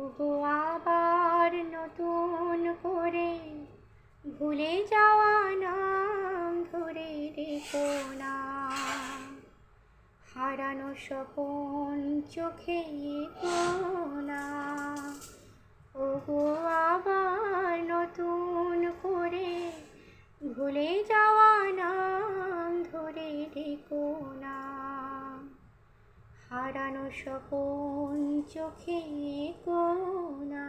ওগো আবার নতুন করে ভুলে যাওয়া নাম ধরে রেখো না। হারানো স্বপন চোখে এঁকো না। ওগো আবার নতুন করে ভুলে যাওয়া নাম ধরে রেখো না। হারানো স্বপন চোখে এঁকো না।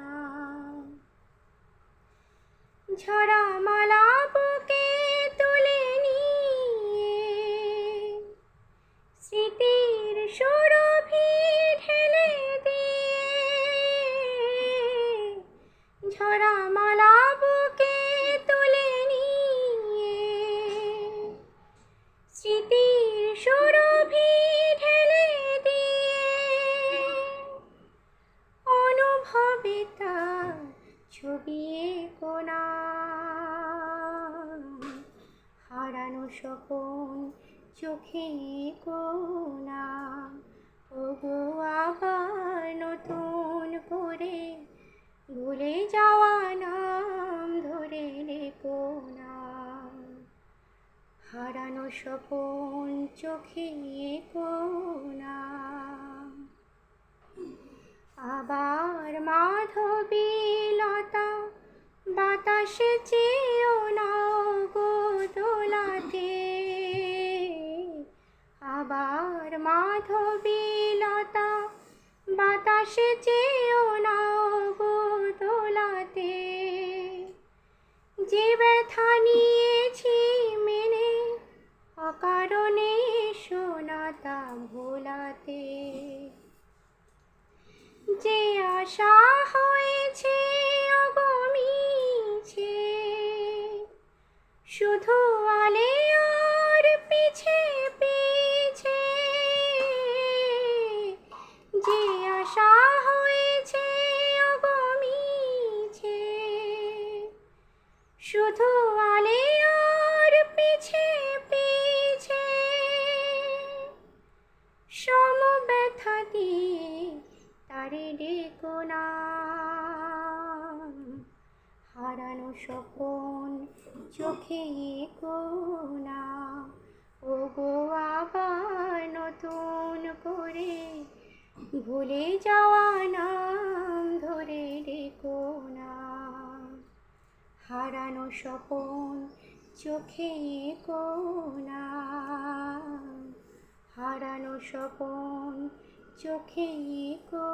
ঝরা মালা বুকে তুলে নিয়ে স্মৃতির সুরভি ঢেলে দিয়ে। ঝরা মালা বুকে তুলে নিয়ে স্মৃতির সুরভি ঢেলে দিয়ে। অনুভবে তার ছবি এঁকো না। হারানো স্বপন চোখে এঁকো না। ওগো আবার নতুন করে ভুলে যাওয়া নাম ধরে রেখো না। হারানো স্বপন চোখে এঁকো না। আবার মাধবী লতা বাতাসে চেয়েও না গো দোলাতে। আবার মাধবী লতা বাতাসে চেয়েও না গো দোলাতে। যে ব্যথা নিয়েছি মেনে অকারণে শোনাতা ভোলাতে। যে আশা হয়েছে অগমিছে শুধু আলে আর পিছে পিছে। যে আশা হয়েছে অগমিছে শুধু আলে আর পিছে পিছে। সমব্যথা দিয়ে তারে ডেকো না। হারানো স্বপন চোখে এঁকো না। ওগো আবার নতুন করে ভুলে যাওয়া নাম ধরে রেখো না। হারানো স্বপন চোখে এঁকো না। হারানো স্বপন চোখে এঁকো